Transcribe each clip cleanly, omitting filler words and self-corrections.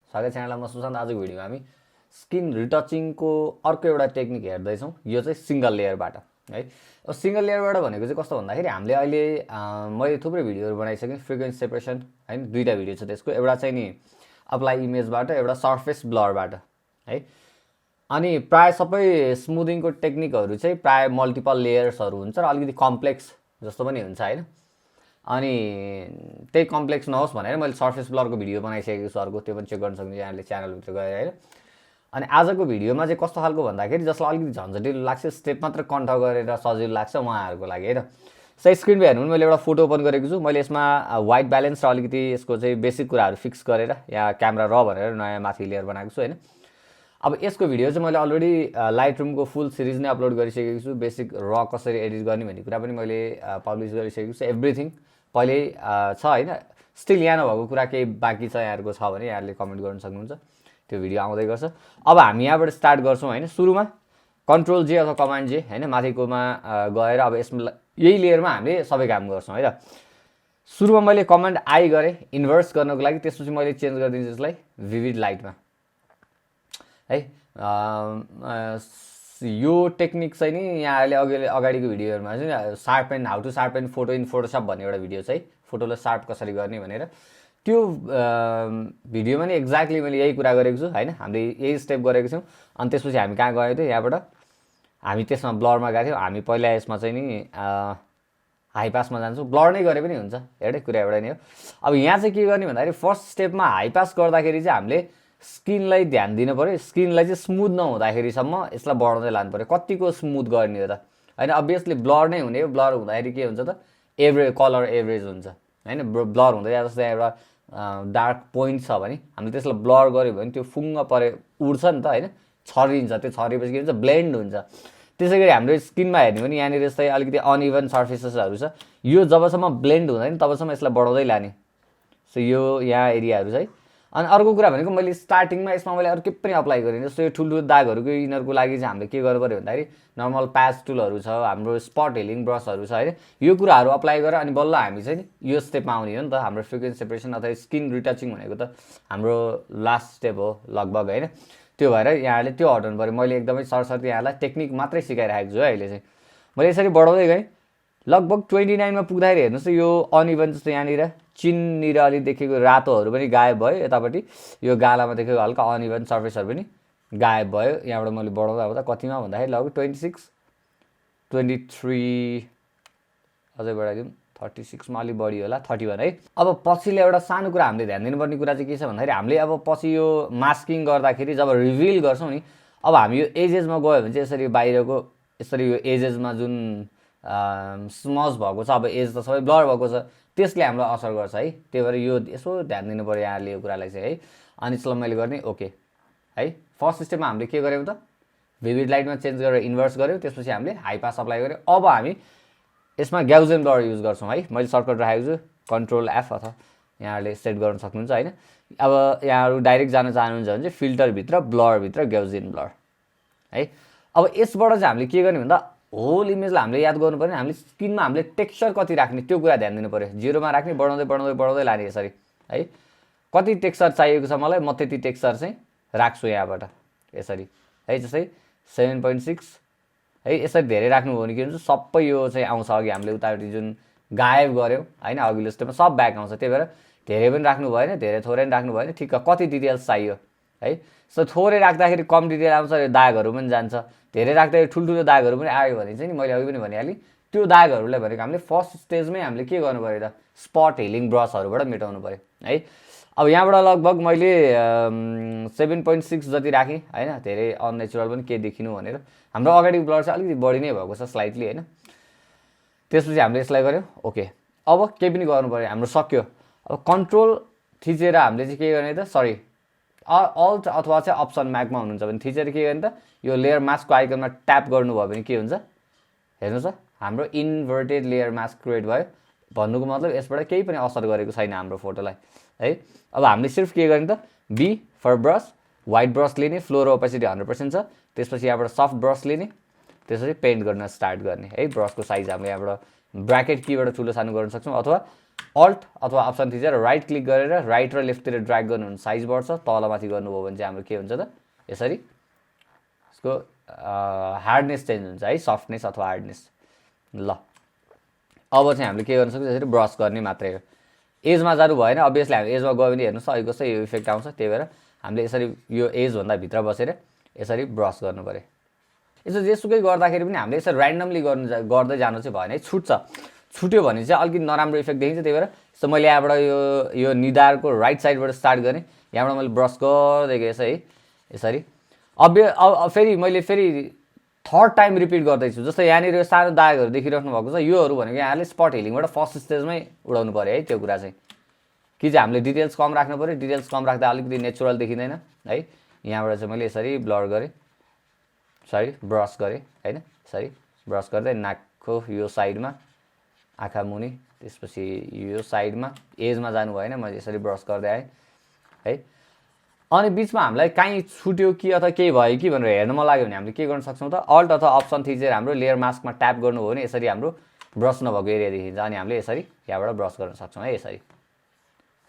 स्वागत च्यानलमा म सुशान्त। आजको भिडियोमा हामी स्किन रिटचिङको अर्को एउटा टेक्निक हेर्दैछौँ। यो चाहिँ सिंगल लेयरबाट है। अब सिंगल लेयरबाट भनेको चाहिँ कस्तो भन्दाखेरि हामीले अहिले मैले थुप्रै भिडियोहरू बनाइसकेँ। फ्रिक्वेन्सी सेपरेसन हैन, दुईटा भिडियो छ त्यसको। एउटा चाहिँ नि अप्लाई इमेजबाट, एउटा सर्फेस ब्लरबाट है। अनि प्राय सबै स्मुदिङको टेक्निकहरू चाहिँ प्राय मल्टिपल लेयर्सहरू हुन्छ र अलिकति कम्प्लेक्स जस्तो पनि हुन्छ हैन। अनि त्यही कम्प्लेक्स नहोस् भनेर मैले सर्फेस ब्लरको भिडियो बनाइसकेको छु अर्को, त्यो पनि चेक गर्न सक्नुहुन्छ यहाँले च्यानलभित्र गएर हैन। अनि आजको भिडियोमा चाहिँ कस्तो खालको भन्दाखेरि जसलाई अलिकति झन्झटिलो लाग्छ, स्टेप मात्र कन्ट गरेर सजिलो लाग्छ उहाँहरूको लागि हैन। सही स्क्रिनमा हेर्नु भने मैले एउटा फोटो ओपन गरेको छु। मैले यसमा व्हाइट ब्यालेन्स र अलिकति यसको चाहिँ बेसिक कुराहरू फिक्स गरेर यहाँ क्यामेरा र भनेर नयाँ माथि लेयर बनाएको छु हैन। अब यसको भिडियो चाहिँ मैले अलरेडी लाइटरुमको फुल सिरिज नै अपलोड गरिसकेको छु। बेसिक र कसरी एडिट गर्ने भन्ने कुरा पनि मैले पब्लिस गरिसकेको छु। एभ्रिथिङ पहिले छ हैन। स्टिल यहाँ नभएको कुरा केही बाँकी छ यहाँहरुको छ भने यहाँले कमेन्ट गर्न सक्नुहुन्छ, त्यो भिडियो आउँदै गर्छ। अब हामी यहाँबाट स्टार्ट गर्छौं हैन। सुरुमा कन्ट्रोल जे अथवा कमान्ड जे हैन, माथिकोमा गएर अब यसमा यही लेयरमा हामीले सबै काम गर्छौं है त। सुरुमा मैले कमान्ड आई गरे इन्भर्स गर्नको लागि, त्यसपछि मैले चेन्ज गरिदिन्छु यसलाई विभिड लाइटमा है। यो टेक्निक चाहिँ नि यहाँले अगाडिको भिडियोहरुमा चाहिँ sharpen how to sharpen photo in Photoshop भन्ने एउटा भिडियो छ है, फोटोलाई शार्प कसरी गर्ने भनेर। त्यो भिडियोमा नि एक्ज्याक्टली मैले यही कुरा गरेको छु हैन। हामीले यही स्टेप गरेको छौं। अनि त्यसपछि हामी कहाँ गयो त, यहाँबाट हामी त्यसमा ब्लरमा गएको थियौं। हामी पहिला यसमा चाहिँ नि हाई पासमा जान्छौं। ब्लर नै गरे पनि हुन्छ, एउटै कुरा एउटा नै हो। अब यहाँ चाहिँ के गर्ने भन्दाखेरि फर्स्ट स्टेपमा हाई पास गर्दाखेरि चाहिँ हामीले स्किनलाई ध्यान दिनु पर्यो। स्किनलाई चाहिँ स्मुथ नहुँदाखेरिसम्म यसलाई बढाउँदै लानु पर्यो। कतिको स्मुथ गर्ने हो त हैन। अभियसली ब्लर नै हुने हो। ब्लर हुँदाखेरि के हुन्छ त, एभरेज कलर एभरेज हुन्छ हैन। ब्लर हुँदै जस्तै एउटा डार्क पोइन्ट छ भने हामीले त्यसलाई ब्लर गर्यो भने त्यो फुङ्ग परे उड्छ नि त हैन, छरिन्छ। त्यो छरिएपछि के हुन्छ, ब्लेन्ड हुन्छ। त्यसैगरी हाम्रो स्किनमा हेर्ने भने यहाँनिर यस्तै अलिकति अनइभन सर्फेसेसहरू छ। यो जबसम्म ब्लेन्ड हुँदैन तबसम्म यसलाई बढाउँदै लाने। सो यो यहाँ एरियाहरू चाहिँ। अनि अर्को कुरा भनेको मैले स्टार्टिङमा यसमा मैले अरु के पनि अप्लाई गरेँ। जस्तो यो ठुल्ठुलो दागहरूको इनरको लागि चाहिँ हामीले के गर्नु पर्यो भन्दाखेरि नर्मल प्याच टुलहरू छ, हाम्रो स्पट हिलिङ ब्रसहरू छ हैन। यो कुराहरू अप्लाई गरेर अनि बल्ल हामी चाहिँ यो स्टेपमा आउने हो नि त। हाम्रो फ्रिक्वेन्सी सेपरेसन अथवा स्किन रिटचिङ भनेको त हाम्रो लास्ट स्टेप हो लगभग हैन। त्यो भएर यहाँले त्यो हटाउनु पर्यो। मैले एकदमै सरसर्ती यहाँलाई टेक्निक मात्रै सिकाइरहेको छु है अहिले चाहिँ। मैले यसरी बढाउँदै गएँ। लगभग 29 मा पुग्दाखेरि हेर्नुस् त यो अनइभन जस्तो यहाँनिर चिननिर अलि देखेको रातोहरू पनि गायब भयो। यतापट्टि यो गालामा देखेको हल्का अनइभन सर्फेसहरू पनि गायब भयो। यहाँबाट मैले बढाउँदा आउँदा कतिमा भन्दाखेरि लगभग 26 23 अझै बढाइदिउँ 36 मा अलि बढी होला, 31 है। अब पछिले एउटा सानो कुरा हामीले ध्यान दिनुपर्ने कुरा चाहिँ के छ भन्दाखेरि हामीले अब पछि यो मास्किङ गर्दाखेरि जब रिभिल गर्छौं नि, अब हामी यो एजेसमा गयो भने चाहिँ यसरी बाहिरको यसरी यो एजेसमा जुन स्मज भएको छ, अब एज त सबै ब्लर भएको छ, त्यसले हामीलाई असर गर्छ है। त्यही भएर यो यसो ध्यान दिनु पर्यो यहाँले यो कुरालाई चाहिँ है। अनि यसलाई मैले गर्ने ओके है। फर्स्ट स्टेपमा हामीले के गर्यौं त, विभिड लाइटमा चेन्ज गरेर इन्भर्स गर्यौं। त्यसपछि हामीले हाई पास अप्लाई गर्यौं। अब हामी यसमा ग्याउजियन ब्लर युज गर्छौं है। मैले सर्टकट राखेको छु, कन्ट्रोल एफ अथवा यहाँले सेट गर्न सक्नुहुन्छ हैन। अब यहाँहरु डाइरेक्ट जान चाहनुहुन्छ भने चाहिँ फिल्टर भित्र ब्लर भित्र ग्याउजियन ब्लर है। अब यसबाट चाहिँ हामीले के गर्ने भन्दा होल इमेजलाई हामीले याद गर्नु पर्ने, हामीले स्किनमा हामीले टेक्सचर कति राख्ने त्यो कुरा ध्यान दिनु पर्यो। 0 मा राख्ने, बढाउँदै बढाउँदै बढाउँदै लाने यसरी है। कति टेक्सचर चाहिएको छ मलाई, म त्यति टेक्सचर चाहिँ राख्छु यहाँबाट यसरी है। जस्तै 7.6 है। यसरी धेरै राख्नु हो भने के हुन्छ, सबै यो चाहिँ आउँछ अघि हामीले उतापट्टि जुन गायब गर्यौं हैन अघिल्लो स्टेपमा सब ब्याक आउँछ। त्यही भएर धेरै पनि राख्नु भएन, धेरै थोरै पनि राख्नु भएन, ठिक्क कति डिटेल्स चाहियो है। सो थोरै राख्दाखेरि कम डिटेल आउँछ, यो दागहरू पनि जान्छ। धेरै राख्दाखेरि ठुल्ठुलो दागहरू पनि आयो भने चाहिँ नि मैले अघि पनि भनिहालेँ, त्यो दागहरूलाई भनेको हामीले फर्स्ट स्टेजमै हामीले के गर्नु पर्यो त, स्पट हिलिङ ब्रसहरूबाट मेटाउनु पर्यो है। अब यहाँबाट लगभग मैले 7.6 जति राखेँ हैन। धेरै अननेचुरल पनि के देखिनु भनेर। हाम्रो अगाडिको ब्लर चाहिँ अलिकति बढी नै भएको छ स्लाइटली हैन। त्यसपछि हामीले यसलाई गर्यौं ओके। अब केही पनि गर्नु पर्यो, हाम्रो सक्यो। अब कन्ट्रोल थिचेर हामीले चाहिँ के गर्ने त, सरी अल्ट अथवा चाहिँ अप्सन म्यागमा हुनुहुन्छ भने थिचेर के गर्ने त, यो लेयर मास्कको आइकनमा ट्याप गर्नुभयो भने के हुन्छ हेर्नुस् त, हाम्रो इन्भर्टेड लेयर मास्क क्रिएट भयो। भन्नुको मतलब यसबाट केही पनि असर गरेको छैन हाम्रो फोटोलाई है। अब हामीले सिर्फ के गर्ने त, B for brush, white brush लिने, फ्लो र ओपेसिटी 100% छ। त्यसपछि यहाँबाट सफ्ट ब्रस लिने, त्यसपछि पेन्ट गर्न स्टार्ट गर्ने है। ब्रसको साइज हामीले यहाँबाट ब्र्याकेट कीबाट ठुलो सानो गर्न सक्छौँ अथवा अल्ट अथवा अप्सन थिचेर राइट क्लिक गरेर राइट र लेफ्टतिर ड्र्याग गर्नु भने साइज बढ्छ, तलमाथि गर्नुभयो भने चाहिँ हाम्रो के हुन्छ त यसरी यसको हार्डनेस चेन्ज हुन्छ है, सफ्टनेस अथवा हार्डनेस। ल अब चाहिँ हामीले के गर्न सक्छौँ, यसरी ब्रस गर्ने मात्रै हो। एजमा जानु भएन, अभियसली हामी एजमा गयो भने हेर्नुहोस् अहिले कस्तो यो इफेक्ट आउँछ, त्यही भएर हामीले यसरी यो एजभन्दा भित्र बसेर यसरी ब्रस गर्नु पऱ्यो। यसो जेसुकै गर्दाखेरि पनि हामीले यसरी ऱ्यान्डमली गर्दै जानु चाहिँ भएन है, छुट्यो भने चाहिँ अलिकति नराम्रो इफेक्ट देखिन्छ। त्यही भएर यस्तो मैले यहाँबाट यो निधारको राइट साइडबाट स्टार्ट गरेँ, यहाँबाट मैले ब्रस गर्दै गएँ है यसरी। फेरि मैले थर्ड टाइम रिपिट गर्दैछु। जस्तै यहाँनिर यो सानो दागहरू देखिराख्नु भएको छ, योहरू भनेको यहाँले स्पट हिलिङबाट फर्स्ट स्टेजमै उडाउनु पऱ्यो है। त्यो कुरा चाहिँ कि चाहिँ हामीले डिटेल्स कम राख्नु पऱ्यो, डिटेल्स कम राख्दा अलिकति नेचुरल देखिँदैन है। यहाँबाट चाहिँ मैले यसरी ब्लर गरेँ, ब्रस गरेँ होइन, यसरी ब्रस गर्दै नाकको यो साइडमा, आँखा मुनि, त्यसपछि यो साइडमा, एजमा जानु भएन, मैले यसरी ब्रस गर्दै आएँ है। अनि बिचमा हामीलाई काहीँ छुट्यो कि अथवा केही भयो कि भनेर हेर्न मन लाग्यो भने हामीले के गर्न सक्छौँ त, अल्ट अथवा अप्सन थिचेर हाम्रो लेयर मास्कमा ट्याप गर्नुभयो भने यसरी हाम्रो ब्रस नभएको एरिया देखिन्छ। अनि हामीले यसरी यहाँबाट ब्रस गर्न सक्छौँ है यसरी।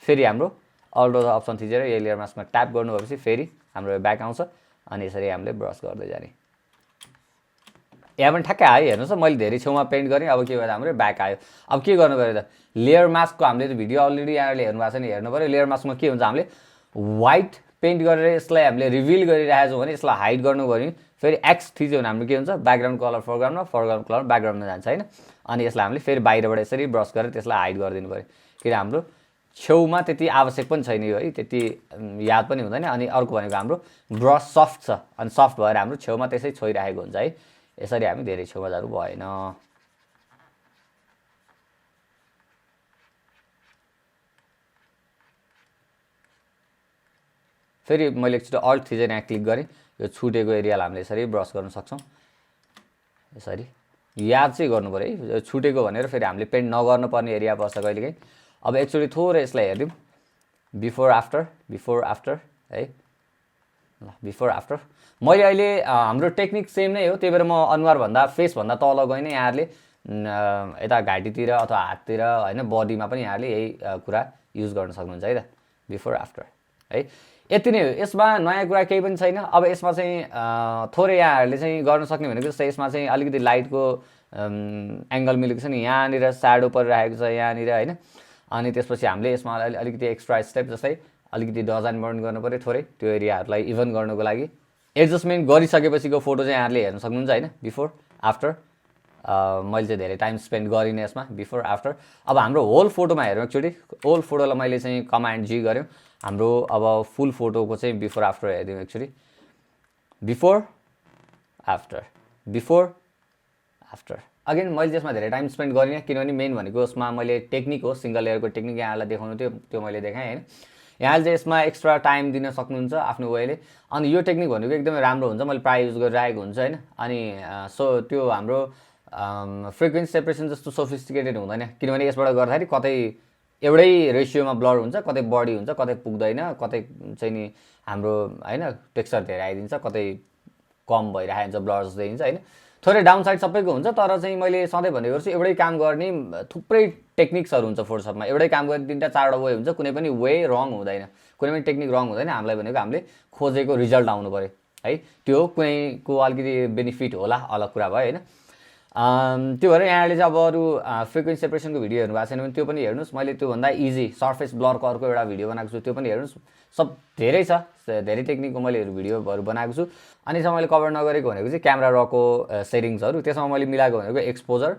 फेरि हाम्रो अल्ट अथवा अप्सन थिचेर यो लेयर मास्कमा ट्याप गर्नुभएपछि फेरि हाम्रो ब्याक आउँछ, अनि यसरी हामीले ब्रस गर्दै जाने। यहाँ पनि ठ्याक्कै आयो, हेर्नुहोस् मैले धेरै छेउमा पेन्ट गरेँ। अब के गर्दा हाम्रो ब्याक आयो। अब के गर्नु पऱ्यो त, लेयर मास्कको हामीले भिडियो अलरेडी यहाँले हेर्नु भएको छ नि, हेर्नु पऱ्यो। लेयर मास्कमा के हुन्छ, हामीले व्हाइट पेन्ट गरेर यसलाई हामीले रिभिल गरिरहेको छौँ भने यसलाई हाइड गर्नु भयो भने फेरि एक्स थिच्यो भने हाम्रो के हुन्छ, ब्याकग्राउन्ड कलर फोरग्राउन्डमा, फोरग्राउन्ड कलर ब्याकग्राउन्डमा जान्छ होइन। अनि यसलाई हामीले फेरि बाहिरबाट यसरी ब्रस गरेर त्यसलाई हाइड गरिदिनु पऱ्यो, किन हाम्रो छेउमा त्यति आवश्यक पनि छैन यो है, त्यति याद पनि हुँदैन। अनि अर्को भनेको हाम्रो ब्रस सफ्ट छ, अनि सफ्ट भएर हाम्रो छेउमा त्यसै छोइरहेको हुन्छ है। यसरी हामी धेरै छेउमा जानु भएन। फेरि मैले एकचोटि अल्ट थिचेर यहाँ क्लिक गरेँ, यो छुटेको एरियालाई हामीले यसरी ब्रस गर्न सक्छौँ। यसरी याद चाहिँ गर्नु पऱ्यो है, छुटेको भनेर फेरि हामीले पेन्ट नगर्नु पर्ने एरिया पर्छ कहिलेकाहीँ। अब एकचोटि थोरै यसलाई हेरिदिउँ, बिफोर आफ्टर है। ल बिफोर आफ्टर मैले अहिले हाम्रो टेक्निक सेम नै हो, त्यही भएर म अनुहारभन्दा फेसभन्दा तल गएन। यहाँहरूले यता घाँटीतिर अथवा हाततिर होइन, बडीमा पनि यहाँहरूले यही कुरा युज गर्न सक्नुहुन्छ है त, बिफोर आफ्टर है। यति नै हो, यसमा नयाँ कुरा केही पनि छैन। अब यसमा चाहिँ थोरै यहाँहरूले चाहिँ गर्न सक्ने भनेको जस्तै यसमा चाहिँ अलिकति लाइटको एङ्गल मिलेको छ नि, यहाँनिर स्याडो परिरहेको छ यहाँनिर होइन। अनि त्यसपछि हामीले यसमा अलिकति एक्स्ट्रा स्टेप जस्तै अलिकति डज एन्ड बर्न गर्नु पऱ्यो थोरै, त्यो एरियाहरूलाई इभन गर्नुको लागि। एडजस्टमेन्ट गरिसकेपछिको फोटो चाहिँ यहाँहरूले हेर्न सक्नुहुन्छ होइन, बिफोर आफ्टर। मैले चाहिँ धेरै टाइम स्पेन्ड गरिनँ यसमा, बिफोर आफ्टर। अब हाम्रो होल फोटोमा हेरौँ एकचोटि, होल फोटोलाई मैले चाहिँ कमान्ड जी गऱ्यो। हाम्रो अब फुल फोटोको चाहिँ बिफोर आफ्टर हेरिदिउँ एकचोटि, बिफोर आफ्टर। अगेन मैले त्यसमा धेरै टाइम स्पेन्ड गरिनँ, किनभने मेन भनेको यसमा मैले टेक्निक हो, सिङ्गल लेयरको टेक्निक यहाँलाई देखाउनु थियो, त्यो मैले देखाएँ होइन। यहाँले चाहिँ यसमा एक्स्ट्रा टाइम दिन सक्नुहुन्छ आफ्नो वेले। अनि यो टेक्निक भनेको एकदमै राम्रो हुन्छ, मैले प्रायः युज गरिरहेको हुन्छ होइन। अनि सो त्यो हाम्रो फ्रिक्वेन्सी सेपरेसन जस्तो सोफिस्टिकेटेड हुँदैन, किनभने यसबाट गर्दाखेरि कतै एउटै रेसियोमा ब्लर हुन्छ, कतै बढी हुन्छ, कतै पुग्दैन, कतै चाहिँ नि हाम्रो होइन टेक्सचर धेरै आइदिन्छ, कतै कम भइरहेको हुन्छ, ब्लर जस्तो देखिन्छ होइन। थोरै डाउन साइड सबैको हुन्छ, तर चाहिँ मैले सधैँ भन्ने गर्छु एउटै काम गर्ने थुप्रै टेक्निक्सहरू हुन्छ फोटोसपमा। एउटै काम गर्ने 3टा 4वटा वे हुन्छ, कुनै पनि वे रङ हुँदैन, कुनै पनि टेक्निक रङ हुँदैन। हामीलाई भनेको हामीले खोजेको रिजल्ट आउनु पऱ्यो है, त्यो कुनैको अलिकति बेनिफिट होला अलग कुरा भयो होइन। त्यो भएर यहाँले चाहिँ अब अरू फ्रिक्वेन्सी सेपरेसनको भिडियो हेर्नु भएको छैन भने त्यो पनि हेर्नुहोस्। मैले त्योभन्दा इजी सर्फेस ब्लरको अर्को एउटा भिडियो बनाएको छु, त्यो पनि हेर्नुहोस्। सब धेरै छ, धेरै टेक्निकको मैले भिडियोहरू बनाएको छु। अनि चाहिँ मैले कभर नगरेको भनेको चाहिँ क्यामेरा रको सेटिङ्सहरू, त्यसमा मैले मिलाएको भनेको एक्सपोजर,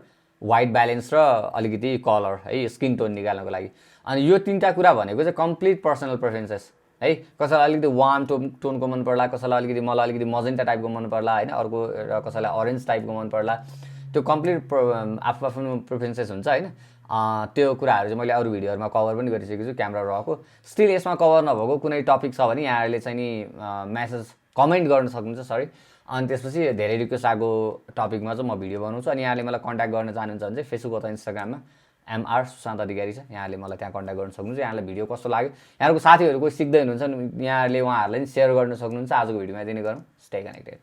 वाइट ब्यालेन्स र अलिकति कलर है, स्किन टोन निकाल्नको लागि। अनि यो 3टा कुरा भनेको चाहिँ कम्प्लिट पर्सनल प्रेफरेन्सेस है। कसैलाई अलिकति वार्म टोनको मन पर्ला, कसैलाई अलिकति मलाई अलिकति मजेन्टा टाइपको मन पर्ला होइन, अर्को कसैलाई अरेन्ज टाइपको मन पर्ला, त्यो कम्प्लिट आफ्नो आफ्नो प्रेफरेन्सेस हुन्छ होइन। त्यो कुराहरू चाहिँ मैले अरू भिडियोहरूमा कभर पनि गरिसकेको छु क्यामेरा रको। स्टिल यसमा कभर नभएको कुनै टपिक छ भने यहाँहरूले चाहिँ नि मेसेज कमेन्ट गर्न सक्नुहुन्छ, सरी। अनि त्यसपछि धेरै रिक्वेस्ट आएको टपिकमा चाहिँ म भिडियो बनाउँछु। अनि यहाँले मलाई कन्ट्याक्ट गर्न चाहनुहुन्छ भने चाहिँ फेसबुक अथवा इन्स्टाग्राममा MR सुशान्त अधिकारी छ, यहाँले मलाई त्यहाँ कन्ट्याक्ट गर्न सक्नुहुन्छ। यहाँलाई भिडियो कस्तो लाग्यो, यहाँको साथीहरू कोही सिक्दै हुनुहुन्छ यहाँहरूले उहाँहरूलाई पनि सेयर गर्न सक्नुहुन्छ। आजको भिडियोमा यति नै गरौँ, स्टे कनेक्टेड।